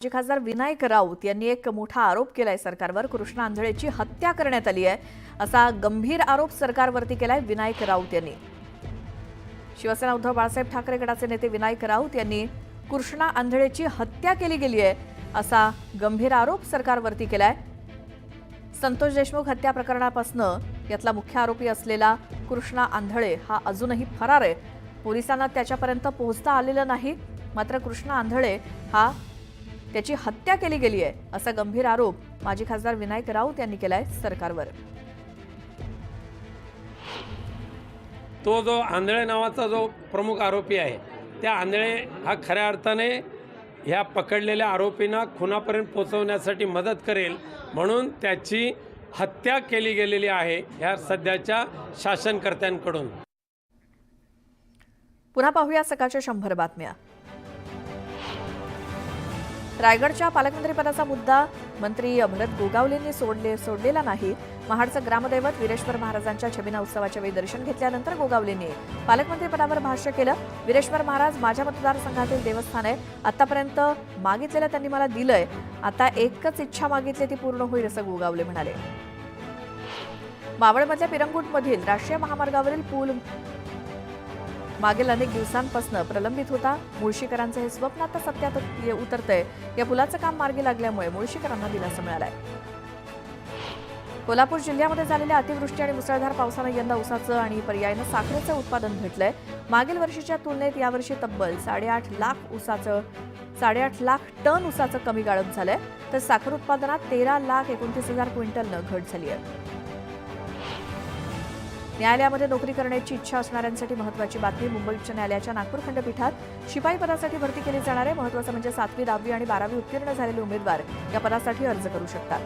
माजी खासदार विनायक राऊत यांनी एक मोठा आरोप केलाय सरकारवर। कृष्णा आंधळेची हत्या करण्यात आली आहे असा गंभीर आरोप सरकारवरती केलाय विनायक राऊत यांनी। शिवसेना उद्धव बाळासाहेब ठाकरे गटाचे नेते विनायक राऊत यांनी कृष्णा आंधळेची हत्या केली गेली आहे असा गंभीर आरोप सरकारवरती केलाय। संतोष देशमुख हत्या प्रकरणापासून यातला मुख्य आरोपी असलेला कृष्णा आंधळे हा अजूनही फरार आहे। पोलिसांना त्याच्यापर्यंत पोहोचता आलेलं नाही, मात्र कृष्णा आंधळे हा त्याची हत्या केली गेली आहे असा गंभीर आरोप माजी खासदार विनायक राऊत यांनी केलाय सरकारवर। तो जो आंधळे नावाचा जो प्रमुख आरोपी आहे, त्या आंधळे हा खऱ्या अर्थाने ह्या पकडलेल्या आरोपींना खुनापर्यंत पोहोचवण्यासाठी मदत करेल म्हणून त्याची हत्या केली गेलेली आहे ह्या सध्याच्या शासनकर्त्यांकडून। पुन्हा पाहूया सकाळच्या 100 बातम्या। रायगडच्या पालकमंत्रीपदाचा मुद्दा मंत्री भरत गोगावलेंनी सोडलेला नाही। महाडचं ग्रामदैवत वीरेश्वर महाराजांच्या छबिना उत्सवाच्या वेळी दर्शन घेतल्यानंतर गोगावलेंनी पालकमंत्रीपदावर भाष्य केलं। वीरेश्वर महाराज माझ्या मतदारसंघातील देवस्थान आहे, आतापर्यंत मागितलेलं त्यांनी मला दिलंय, आता एकच इच्छा मागितली ती पूर्ण होईल असं गोगावले म्हणाले। मावळमधल्या पिरंगुटमधील राष्ट्रीय महामार्गावरील पूल मागील अनेक दिवसांपासून प्रलंबित होता। मुळशीकरांचं हे स्वप्न आता सत्यात उतरतंय। या पुलाचं काम मार्गी लागल्यामुळे मुळशीकरांना दिलासा मिळालाय। कोल्हापूर जिल्ह्यामध्ये झालेल्या अतिवृष्टी आणि मुसळधार पावसानं यंदा ऊसाचं आणि पर्यायानं साखरेचं उत्पादन घटलंय। मागील वर्षीच्या तुलनेत यावर्षी तब्बल 8.5 लाख टन ऊसाचं कमी गाळप झालंय, तर साखर उत्पादनात 13,29,000 क्विंटलनं घट झाली आहे। न्यायालयामध्ये नोकरी करण्याची इच्छा असणाऱ्यांसाठी महत्त्वाची बातमी। मुंबई उच्च न्यायालयाच्या नागपूर खंडपीठात शिपाई पदासाठी भरती केली जाणार आहे। महत्त्वाचं म्हणजे 7वी, 10वी आणि 12वी उत्तीर्ण झालेले उमेदवार या पदासाठी अर्ज करू शकतात।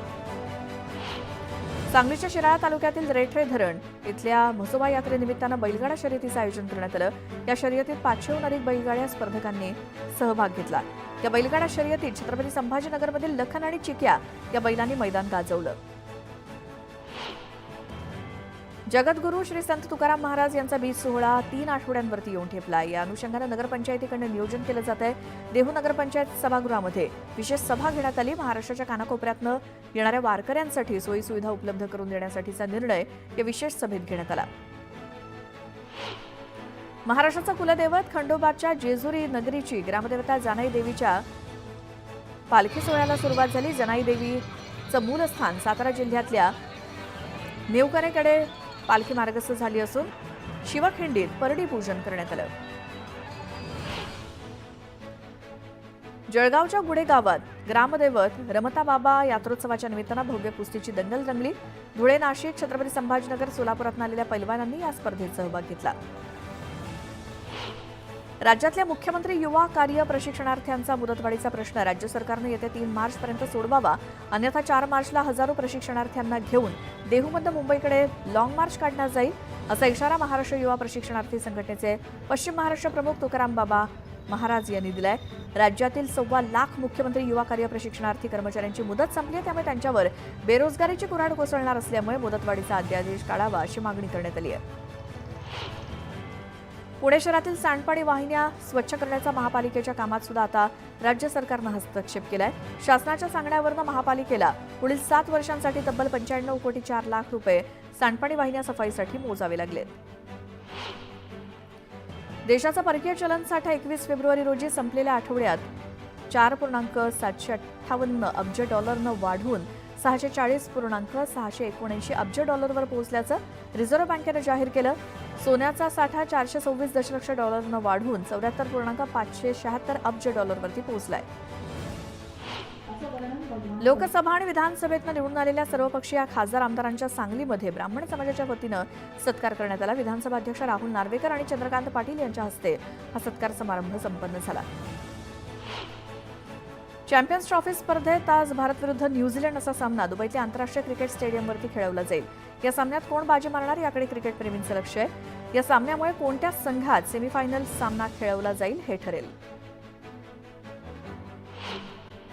सांगलीच्या शिराळा तालुक्यातील रेठरे धरण इथल्या म्हसोबा यात्रेनिमित्तानं बैलगाडा शर्यतीचं आयोजन करण्यात आलं। या शर्यतीत 500हून अधिक बैलगाड्या स्पर्धकांनी सहभाग घेतला। या बैलगाडा शर्यतीत छत्रपती संभाजीनगरमधील लखन आणि चिक्या या बैलांनी मैदान गाजवलं। जगद्गुरू श्री संत तुकाराम महाराज यांचा बीज सोहळा 3 आठवड्यांवरती येऊन ठेपला। या अनुषंगाने नगरपंचायतीकडून नियोजन केलं जात आहे। देहू नगरपंचायत सभागृहामध्ये विशेष सभा घेण्यात आली। महाराष्ट्राच्या कानाकोपऱ्यातनं येणाऱ्या वारकऱ्यांसाठी सोयी सुविधा उपलब्ध करून देण्यासाठीचा निर्णय या विशेष सभेत घेण्यात आला। महाराष्ट्राचा कुलदैवत खंडोबाच्या जेजुरी नगरीची ग्रामदेवता जनाई देवीच्या पालखी सोहळ्याला सुरुवात झाली। जनाई देवीचं मूलस्थान सातारा जिल्ह्यातल्या नेवकरेकडे पालखी मार्गस्थ झाली असून शिवखिंडीत परडी पूजन करण्यात आलं। जळगावच्या गुढे गावात ग्रामदैवत रमताबाबा यात्रोत्सवाच्या निमित्तानं भव्य कुस्तीची दंगल रंगली। धुळे, नाशिक, छत्रपती संभाजीनगर, सोलापुरातून आलेल्या पैलवानांनी या स्पर्धेत सहभाग घेतला। राज्यातल्या मुख्यमंत्री युवा कार्य प्रशिक्षणार्थ्यांचा मुदतवाढीचा प्रश्न राज्य सरकारने येत्या 3 मार्चपर्यंत सोडवावा, अन्यथा 4 मार्चला हजारो प्रशिक्षणार्थ्यांना घेऊन देहूमध्ये मुंबईकडे लॉंग मार्च काढण्यात जाईल असा इशारा महाराष्ट्र युवा प्रशिक्षणार्थी संघटनेचे पश्चिम महाराष्ट्र प्रमुख तुकाराम बाबा महाराज यांनी दिलाय। राज्यातील 1.25 लाख मुख्यमंत्री युवा कार्य प्रशिक्षणार्थी कर्मचाऱ्यांची मुदत संपली आहे, त्यामुळे त्यांच्यावर बेरोजगारीची कुऱ्हाड कोसळणार असल्यामुळे मुदतवाढीचा अध्यादेश काढावा अशी मागणी करण्यात आली आहे। पुणे शहरातील सांडपाणी वाहिन्या स्वच्छ करण्याचा महापालिकेच्या कामात सुद्धा आता राज्य सरकारनं हस्तक्षेप केलाय। शासनाच्या सांगण्यावरून महापालिकेला पुढील 7 वर्षांसाठी तब्बल 95 कोटी 4 लाख रुपये सांडपाणी वाहिन्या सफाईसाठी मोजावे लागलेत। देशाचा परकीय चलनसाठा 21 फेब्रुवारी रोजी संपलेल्या आठवड्यात 4.758 अब्ज डॉलरनं वाढून 640.679 अब्ज डॉलरवर पोहोचल्याचं रिझर्व्ह बँकेनं जाहीर केलं। सोन्याचा साठा 426 दशलक्ष डॉलरनं वाढून 74.576 अब्ज डॉलरवरती पोहोचलाय। लोकसभा आणि विधानसभेतनं निवडून आलेल्या सर्वपक्षीय खासदार आमदारांच्या सांगलीमध्ये ब्राह्मण समाजाच्या वतीनं सत्कार करण्यात आला। विधानसभा अध्यक्ष राहुल नार्वेकर आणि चंद्रकांत पाटील यांच्या हस्ते हा सत्कार समारंभ संपन्न झाला। चॅम्पियन्स ट्रॉफी स्पर्धेत आज भारत विरुद्ध न्यूझीलंड असा सामना दुबईतल्या आंतरराष्ट्रीय क्रिकेट स्टेडियमवरती खेळवला जाईल। या सामन्यात कोण बाजी मारणार याकडे क्रिकेटप्रेमींचं लक्ष आहे। या सामन्यामुळे कोणत्या संघात सेमीफायनल सामना खेळवला जाईल हे ठरेल।